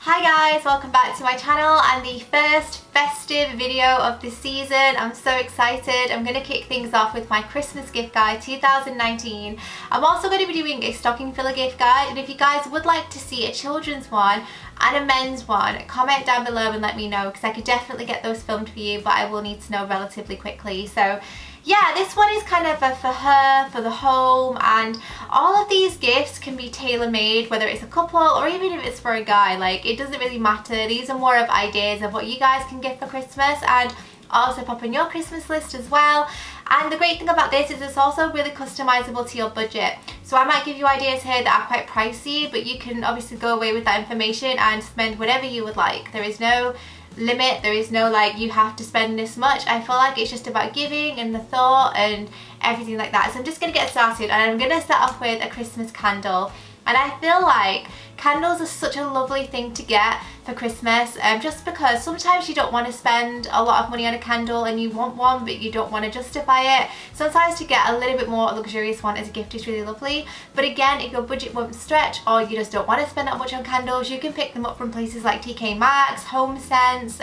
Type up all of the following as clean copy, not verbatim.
Hi guys, welcome back to my channel and the first festive video of the season. I'm so excited. I'm going to kick things off with my Christmas gift guide 2019. I'm also going to be doing a stocking filler gift guide, and if you guys would like to see a children's one and a men's one, comment down below and let me know, because I could definitely get those filmed for you, but I will need to know relatively quickly. So yeah, this one is kind of for her, for the home, and all of these gifts can be tailor-made, whether it's a couple or even if it's for a guy. Like, it doesn't really matter. These are more of ideas of what you guys can get for Christmas, and also pop on your Christmas list as well. And the great thing about this is it's also really customizable to your budget. So I might give you ideas here that are quite pricey, but you can obviously go away with that information and spend whatever you would like. There is no limit, there is no like you have to spend this much. I feel like it's just about giving and the thought and everything like that. So I'm just going to get started, and I'm going to start off with a Christmas candle. And I feel like candles are such a lovely thing to get for Christmas, just because sometimes you don't want to spend a lot of money on a candle and you want one but you don't want to justify it. Sometimes to get a little bit more luxurious one as a gift is really lovely. But again, if your budget won't stretch or you just don't want to spend that much on candles, you can pick them up from places like TK Maxx, Home Sense,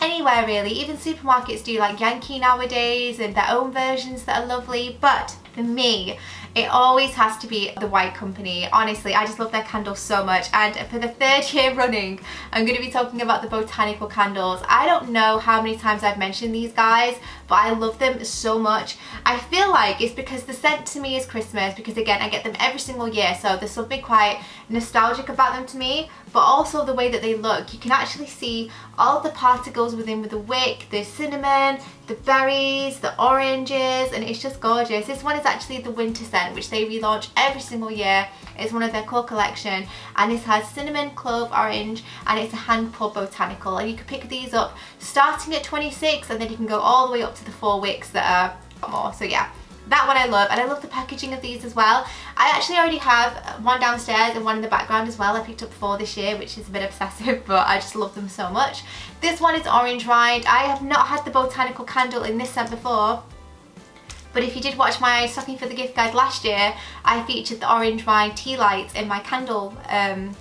anywhere really. Even supermarkets do like Yankee nowadays and their own versions that are lovely. But for me, it always has to be the White Company. Honestly, I just love their candles so much, and for the third year running I'm going to be talking about the botanical candles. I don't know how many times I've mentioned these guys, but I love them so much. I feel like it's because the scent to me is Christmas, because again I get them every single year, so there's something quite nostalgic about them to me, but also the way that they look. You can actually see all of the particles within with the wick, the cinnamon, the berries, the oranges, and it's just gorgeous. This one is actually the winter scent, which they relaunch every single year. It's one of their core collection, and this has cinnamon, clove, orange, and it's a hand pulled botanical. And you can pick these up starting at 26, and then you can go all the way up to the 4 wicks that are more. So yeah, that one I love, and I love the packaging of these as well. I actually already have one downstairs and one in the background as well. I picked up 4 this year, which is a bit obsessive, but I just love them so much. This one is orange rind. I have not had the botanical candle in this scent before, but if you did watch my stocking for the gift guide last year, I featured the orange rind tea lights in my candle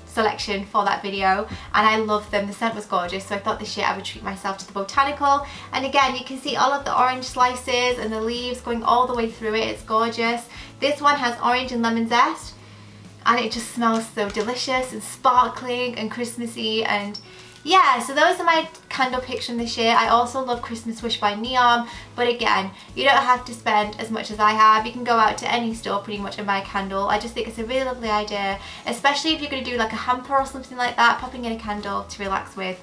selection for that video, and I love them. The scent was gorgeous, so I thought this year I would treat myself to the botanical. And again, you can see all of the orange slices and the leaves going all the way through it. It's gorgeous. This one has orange and lemon zest, and it just smells so delicious and sparkling and Christmassy. And yeah, so those are my candle picks from this year. I also love Christmas Wish by Neon, but again, you don't have to spend as much as I have. You can go out to any store pretty much and buy a candle. I just think it's a really lovely idea, especially if you're going to do like a hamper or something like that. Popping in a candle to relax with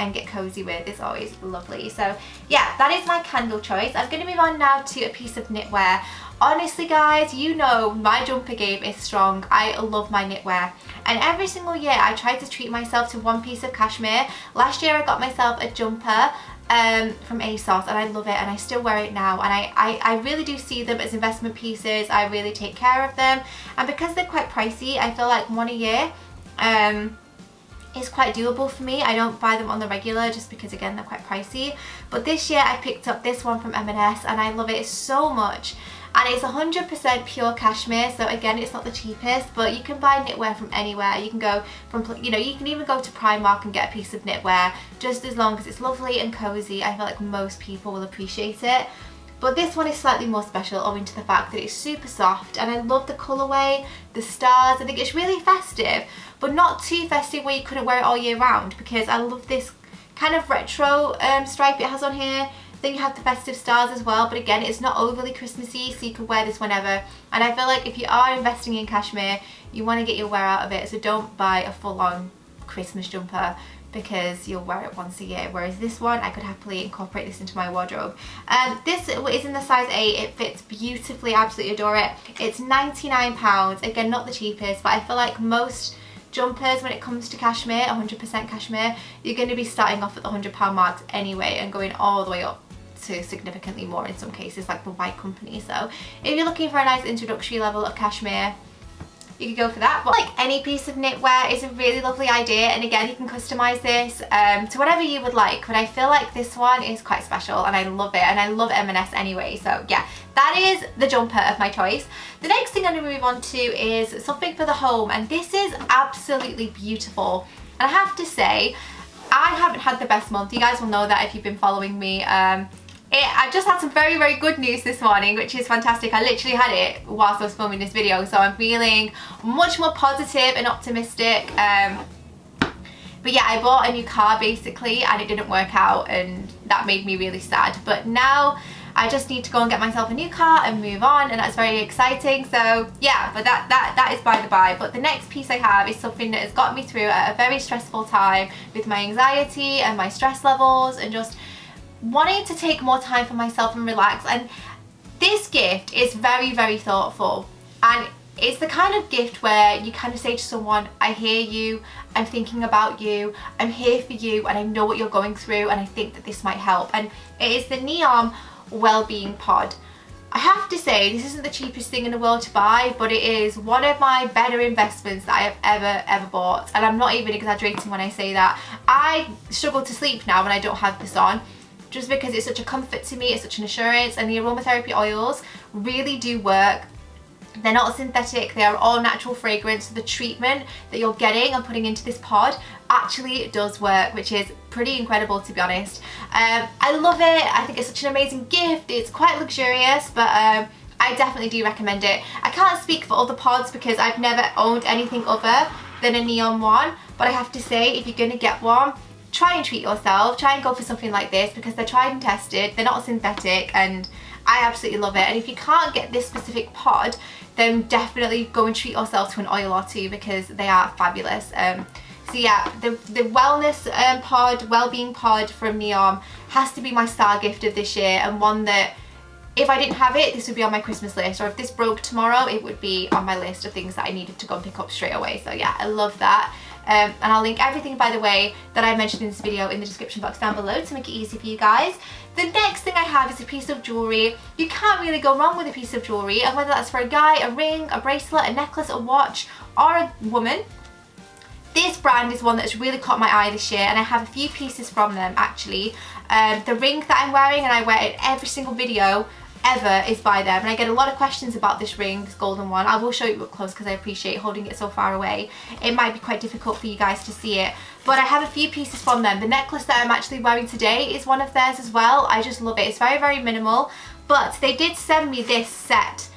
and get cozy with is always lovely. So yeah, that is my candle choice. I'm going to move on now to a piece of knitwear. Honestly guys, you know my jumper game is strong. I love my knitwear, and every single year I try to treat myself to one piece of cashmere. Last year I got myself a jumper from ASOS, and I love it, and I still wear it now, and I really do see them as investment pieces. I really take care of them, and because they're quite pricey, I feel like one a year is quite doable for me. I don't buy them on the regular just because again they're quite pricey. But this year I picked up this one from M&S, and I love it so much. And it's 100% pure cashmere, so again it's not the cheapest, but you can buy knitwear from anywhere. You can go from, you know, you can even go to Primark and get a piece of knitwear, just as long as it's lovely and cozy. I feel like most people will appreciate it. But this one is slightly more special owing to the fact that it's super soft, and I love the colourway, the stars. I think it's really festive, but not too festive where you couldn't wear it all year round, because I love this kind of retro stripe it has on here. Then you have the festive stars as well, but again it's not overly Christmassy, so you can wear this whenever. And I feel like if you are investing in cashmere, you want to get your wear out of it, so don't buy a full-on Christmas jumper because you'll wear it once a year. Whereas this one, I could happily incorporate this into my wardrobe. This is in the size 8, it fits beautifully, absolutely adore it. It's £99, again not the cheapest, but I feel like most jumpers when it comes to cashmere, 100% cashmere, you're going to be starting off at the £100 mark anyway and going all the way up to significantly more in some cases, like the White Company. So if you're looking for a nice introductory level of cashmere, you could go for that. But like any piece of knitwear is a really lovely idea, and again you can customize this to whatever you would like, but I feel like this one is quite special and I love it, and I love M&S anyway. So yeah, that is the jumper of my choice. The next thing I'm going to move on to is something for the home, and this is absolutely beautiful. And I have to say, I haven't had the best month. You guys will know that if you've been following me. I just had some very, very good news this morning, which is fantastic. I literally had it whilst I was filming this video, so I'm feeling much more positive and optimistic. But yeah, I bought a new car basically, and it didn't work out, and that made me really sad. But now I just need to go and get myself a new car and move on, and that's very exciting. So yeah, but that is by the by. But the next piece I have is something that has got me through at a very stressful time with my anxiety and my stress levels, and just wanting to take more time for myself and relax. And this gift is very, very thoughtful, and it's the kind of gift where you kind of say to someone, I hear you, I'm thinking about you, I'm here for you, and I know what you're going through, and I think that this might help. And it is the Neom Wellbeing Pod. I have to say, this isn't the cheapest thing in the world to buy, but it is one of my better investments that I have ever bought. And I'm not even exaggerating when I say that. I struggle to sleep now when I don't have this on, just because it's such a comfort to me, it's such an assurance, and the aromatherapy oils really do work. They're not synthetic, they are all natural fragrance. So the treatment that you're getting and putting into this pod actually does work, which is pretty incredible, to be honest. I love it. I think it's such an amazing gift. It's quite luxurious, but I definitely do recommend it. I can't speak for other pods because I've never owned anything other than a Neom one, but I have to say, if you're going to get one, try and treat yourself. Try and go for something like this because they're tried and tested, they're not synthetic, and I absolutely love it. And if you can't get this specific pod, then definitely go and treat yourself to an oil or two because they are fabulous. So yeah, the wellness pod, wellbeing pod from Neom has to be my star gift of this year, and one that if I didn't have it, this would be on my Christmas list, or if this broke tomorrow, it would be on my list of things that I needed to go and pick up straight away. So yeah, I love that. And I'll link everything, by the way, that I mentioned in this video in the description box down below to make it easy for you guys. The next thing I have is a piece of jewellery. You can't really go wrong with a piece of jewellery, and whether that's for a guy, a ring, a bracelet, a necklace, a watch, or a woman. This brand is one that's really caught my eye this year, and I have a few pieces from them actually. The ring that I'm wearing, and I wear it in every single video ever, is by them, and I get a lot of questions about this ring, this golden one. I will show you up close because I appreciate holding it so far away. It might be quite difficult for you guys to see it, but I have a few pieces from them. The necklace that I'm actually wearing today is one of theirs as well. I just love it. It's very, very minimal, but they did send me this set,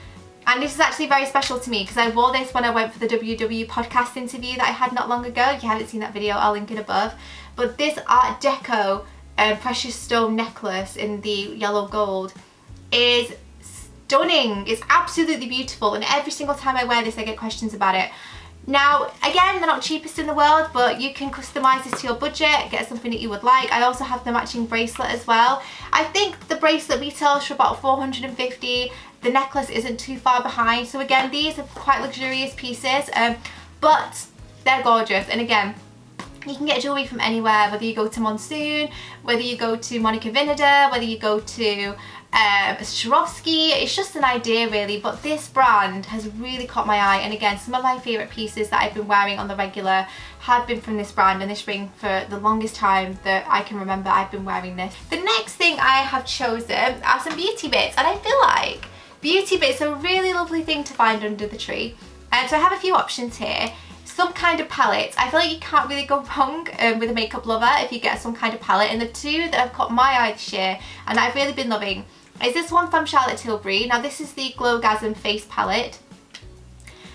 and this is actually very special to me because I wore this when I went for the WW podcast interview that I had not long ago. If you haven't seen that video, I'll link it above. But this Art Deco precious stone necklace in the yellow gold is stunning. It's absolutely beautiful, and every single time I wear this I get questions about it. Now again, they're not cheapest in the world, but you can customize this to your budget, get something that you would like. I also have the matching bracelet as well. I think the bracelet retails for about $450. The necklace isn't too far behind. So again, these are quite luxurious pieces, but they're gorgeous. And again, you can get jewellery from anywhere, whether you go to Monsoon, whether you go to Monica Vinader, whether you go to Swarovski. It's just an idea really, but this brand has really caught my eye. And again, some of my favourite pieces that I've been wearing on the regular have been from this brand, and this ring, for the longest time that I can remember, I've been wearing this. The next thing I have chosen are some beauty bits, and I feel like beauty bits are a really lovely thing to find under the tree. And so I have a few options here. Some kind of palette. I feel like you can't really go wrong with a makeup lover if you get some kind of palette. And the two that have caught my eye this year and I've really been loving is this one from Charlotte Tilbury. Now this is the Glowgasm Face Palette,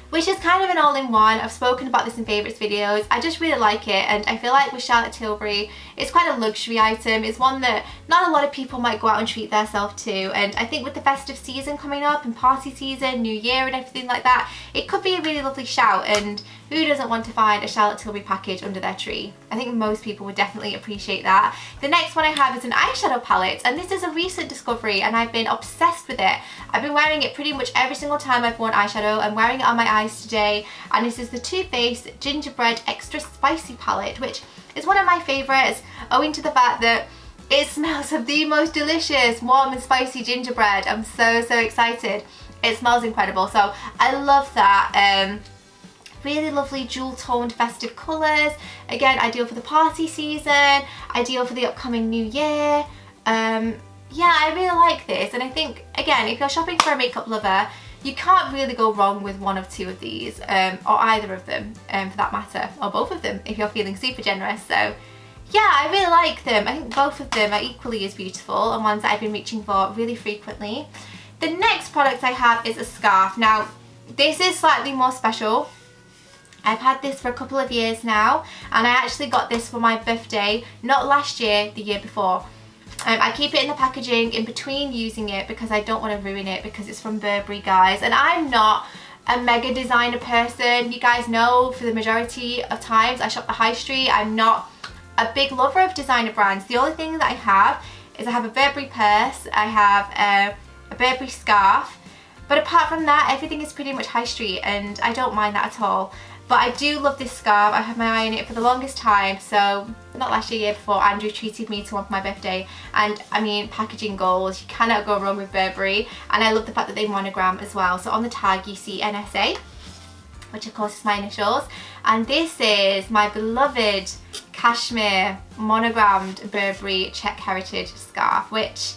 which is kind of an all-in-one. I've spoken about this in favourites videos. I just really like it, and I feel like with Charlotte Tilbury, it's quite a luxury item. It's one that not a lot of people might go out and treat themselves to, and I think with the festive season coming up and party season, New Year and everything like that, it could be a really lovely shout. And who doesn't want to find a Charlotte Tilbury package under their tree? I think most people would definitely appreciate that. The next one I have is an eyeshadow palette, and this is a recent discovery and I've been obsessed with it. I've been wearing it pretty much every single time I've worn eyeshadow. I'm wearing it on my eyes today, and this is the Too Faced Gingerbread Extra Spicy palette, which is one of my favourites owing to the fact that it smells of the most delicious warm and spicy gingerbread. I'm so excited. It smells incredible, so I love that. Really lovely jewel toned festive colours. Again, ideal for the party season, ideal for the upcoming new year. Yeah, I really like this, and I think again, if you're shopping for a makeup lover, you can't really go wrong with one of two of these, or either of them, for that matter, or both of them if you're feeling super generous. So yeah, I really like them. I think both of them are equally as beautiful and ones that I've been reaching for really frequently. The next product I have is a scarf. Now, this is slightly more special. I've had this for a couple of years now, and I actually got this for my birthday, not last year, the year before. I keep it in the packaging in between using it because I don't want to ruin it, because it's from Burberry, guys, and I'm not a mega designer person. You guys know, for the majority of times I shop the high street. I'm not a big lover of designer brands. The only thing that I have is I have a Burberry purse, I have a Burberry scarf, but apart from that, everything is pretty much high street, and I don't mind that at all. But I do love this scarf. I had my eye on it for the longest time. So not last year, year before, Andrew treated me to one for my birthday, and I mean, packaging goals, you cannot go wrong with Burberry. And I love the fact that they monogram as well. So on the tag you see NSA, which of course is my initials, and this is my beloved cashmere monogrammed Burberry Czech heritage scarf, which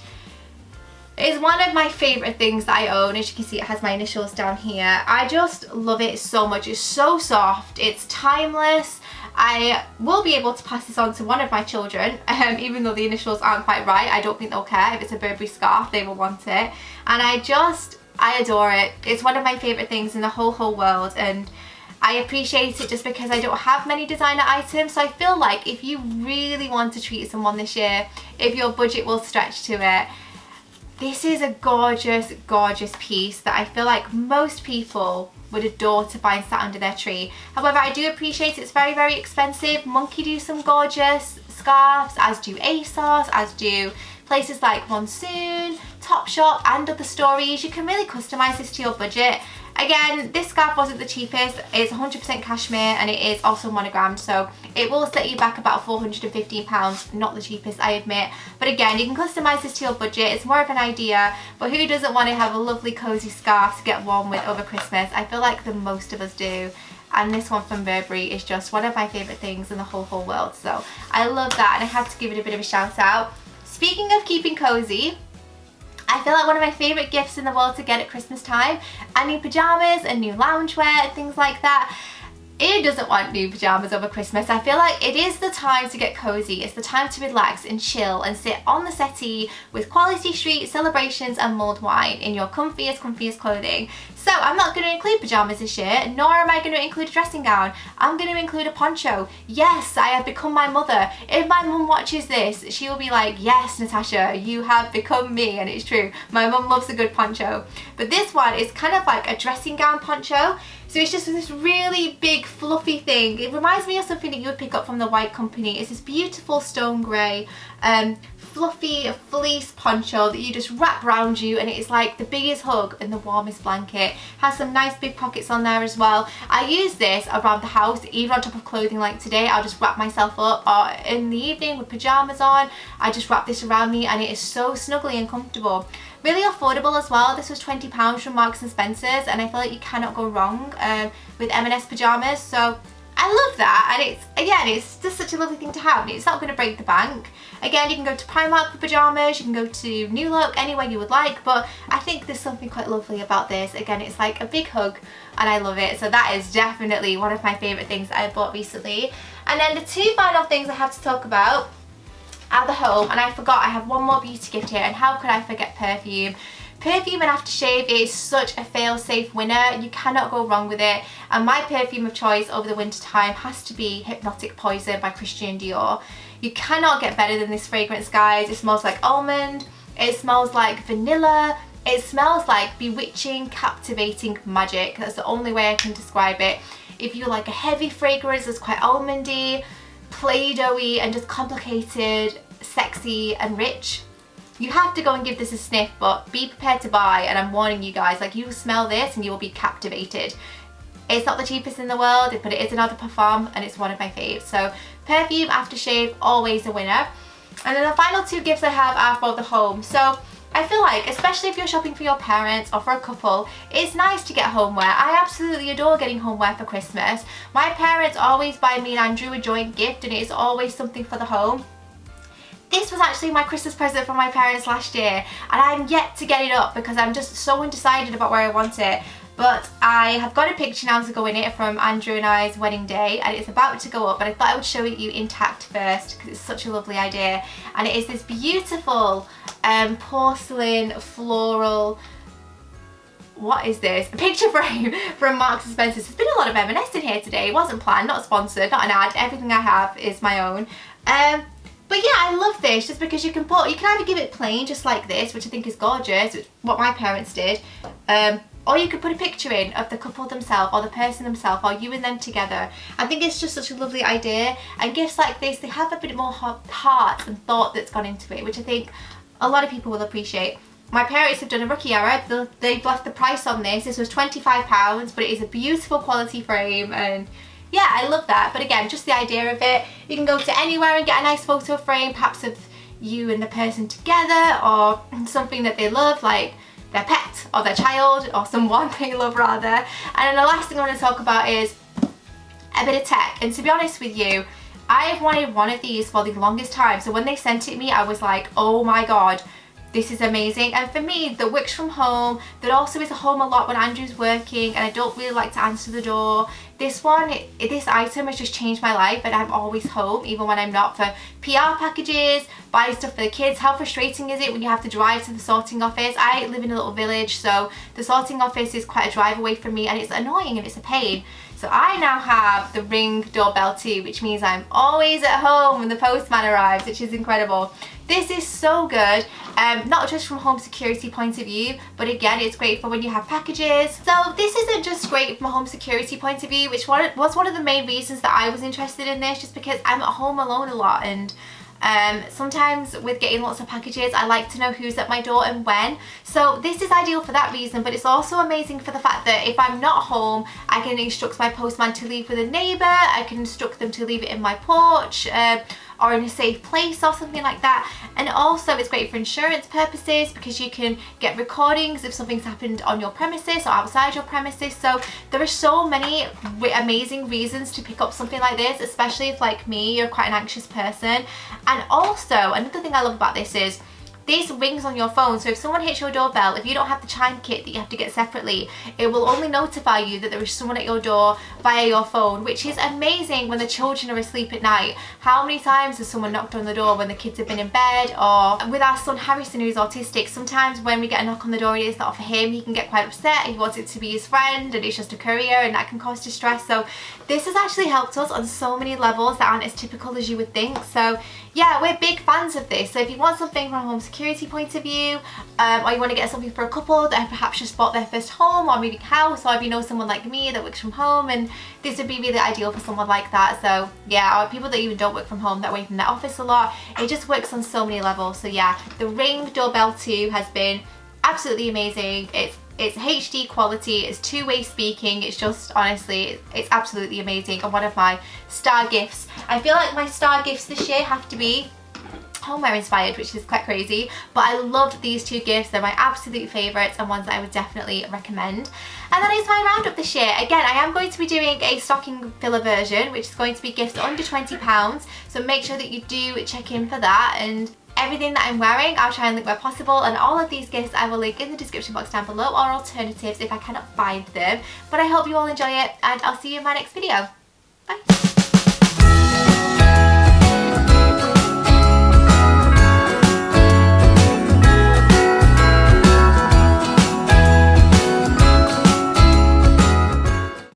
is one of my favourite things that I own. As you can see, it has my initials down here. I just love it so much. It's so soft, it's timeless. I will be able to pass this on to one of my children, even though the initials aren't quite right. I don't think they'll care. If it's a Burberry scarf, they will want it. And I adore it. It's one of my favourite things in the whole world, and I appreciate it just because I don't have many designer items. So I feel like if you really want to treat someone this year, if your budget will stretch to it, this is a gorgeous, gorgeous piece that I feel like most people would adore to find sat under their tree. However, I do appreciate it's very, very expensive. Monkey do some gorgeous scarves, as do ASOS, as do places like Monsoon, Topshop, and other stores. You can really customise this to your budget. Again, this scarf wasn't the cheapest. It's 100% cashmere, and it is also monogrammed, so it will set you back about £415, not the cheapest, I admit. But again, you can customise this to your budget. It's more of an idea, but who doesn't want to have a lovely cozy scarf to get warm with over Christmas? I feel like the most of us do. And this one from Burberry is just one of my favourite things in the whole world. So I love that, and I had to give it a bit of a shout out. Speaking of keeping cozy, I feel like one of my favourite gifts in the world to get at Christmas time are new pyjamas and new loungewear and things like that. Who doesn't want new pyjamas over Christmas? I feel like it is the time to get cozy. It's the time to relax and chill and sit on the settee with Quality Street, Celebrations and mulled wine in your comfiest clothing. So I'm not going to include pyjamas this year, nor am I going to include a dressing gown. I'm going to include a poncho. Yes, I have become my mother. If my mum watches this, she will be like, yes, Natasha, you have become me. And it's true. My mum loves a good poncho. But this one is kind of like a dressing gown poncho. So it's just this really big fluffy thing. It reminds me of something that you would pick up from the White Company. It's this beautiful stone grey, fluffy fleece poncho that you just wrap around you, and it's like the biggest hug and the warmest blanket. Has some nice big pockets on there as well. I use this around the house, even on top of clothing like today. I'll just wrap myself up, or in the evening with pyjamas on, I just wrap this around me, and it is so snuggly and comfortable. Really affordable as well. This was £20 from Marks and Spencer's, and I feel like you cannot go wrong with M&S pyjamas. So I love that, and it's just such a lovely thing to have. It's not going to break the bank. Again, you can go to Primark for pyjamas, you can go to New Look, anywhere you would like, but I think there's something quite lovely about this. Again, it's like a big hug, and I love it. So that is definitely one of my favourite things that I bought recently. And then the two final things I have to talk about are the home, and I forgot I have one more beauty gift here, and how could I forget Perfume? Perfume and aftershave is such a fail-safe winner. You cannot go wrong with it, and my perfume of choice over the winter time has to be Hypnotic Poison by Christian Dior. You cannot get better than this fragrance, guys. It smells like almond, it smells like vanilla, it smells like bewitching, captivating magic. That's the only way I can describe it. If you like a heavy fragrance that's quite almondy, play-doughy and just complicated, sexy and rich, you have to go and give this a sniff, but be prepared to buy. And I'm warning you guys, like, you smell this and you will be captivated. It's not the cheapest in the world, but it is an eau de parfum, and it's one of my faves. So Perfume, aftershave, always a winner. And then the final two gifts I have are for the home. So I feel like, especially if you're shopping for your parents or for a couple, it's nice to get homeware. I absolutely adore getting homeware for Christmas. My parents always buy me and Andrew a joint gift, and it's always something for the home. This was actually my Christmas present from my parents last year, and I'm yet to get it up because I'm just so undecided about where I want it. But I have got a picture now to go in it from Andrew and I's wedding day, and it's about to go up, but I thought I would show it you intact first because it's such a lovely idea. And it is this beautiful porcelain floral, what is this? A picture frame from Marks and Spencer's. There's been a lot of M&S in here today. It wasn't planned, not sponsored, not an ad. Everything I have is my own. But yeah, I love this just because you can either give it plain just like this, which I think is gorgeous, which is what my parents did, or you could put a picture in of the couple themselves or the person themselves or you and them together. I think it's just such a lovely idea, and gifts like this, they have a bit more heart and thought that's gone into it, which I think a lot of people will appreciate. My parents have done a rookie error. They've left the price on this. This was £25, but it is a beautiful quality frame, and yeah, I love that. But again, just the idea of it. You can go to anywhere and get a nice photo frame, perhaps of you and the person together, or something that they love, like their pet or their child or someone they love rather. And then the last thing I want to talk about is a bit of tech. And to be honest with you, I've wanted one of these for the longest time. So when they sent it me, I was like, oh my god, this is amazing. And for me, that works from home, that also is at home a lot when Andrew's working and I don't really like to answer the door. This item has just changed my life, and I'm always home even when I'm not, for PR packages, buying stuff for the kids. How frustrating is it when you have to drive to the sorting office? I live in a little village, so the sorting office is quite a drive away from me, and it's annoying and it's a pain. So I now have the Ring doorbell too, which means I'm always at home when the postman arrives, which is incredible. This is so good, not just from a home security point of view, but again, it's great for when you have packages. So this isn't just great from a home security point of view, which was one of the main reasons that I was interested in this, just because I'm at home alone a lot, and sometimes with getting lots of packages, I like to know who's at my door and when. So this is ideal for that reason, but it's also amazing for the fact that if I'm not home, I can instruct my postman to leave with a neighbour, I can instruct them to leave it in my porch, or in a safe place or something like that. And also it's great for insurance purposes because you can get recordings if something's happened on your premises or outside your premises. So there are so many amazing reasons to pick up something like this, especially if, like me, you're quite an anxious person. And also another thing I love about this is this rings on your phone, so if someone hits your doorbell, if you don't have the chime kit that you have to get separately, it will only notify you that there is someone at your door via your phone, which is amazing when the children are asleep at night. How many times has someone knocked on the door when the kids have been in bed? Or with our son Harrison, who's autistic, sometimes when we get a knock on the door, it's not for him, he can get quite upset, he wants it to be his friend, and it's just a courier, and that can cause distress. So this has actually helped us on so many levels that aren't as typical as you would think. So yeah, we're big fans of this. So if you want something from a home security point of view, or you want to get something for a couple that have perhaps just bought their first home or moving house, or if you know someone like me that works from home, and this would be really ideal for someone like that. So yeah, or people that even don't work from home, that away from their office a lot, it just works on so many levels. So yeah, the Ring Doorbell 2 has been absolutely amazing. It's HD quality, it's two-way speaking, it's just, honestly, it's absolutely amazing, and one of my star gifts. I feel like my star gifts this year have to be homeware inspired, which is quite crazy, but I loved these two gifts. They're my absolute favourites and ones that I would definitely recommend. And that is my roundup this year. Again, I am going to be doing a stocking filler version, which is going to be gifts under £20, so make sure that you do check in for that. And everything that I'm wearing, I'll try and link where possible, and all of these gifts I will link in the description box down below, or alternatives if I cannot find them. But I hope you all enjoy it, and I'll see you in my next video. Bye!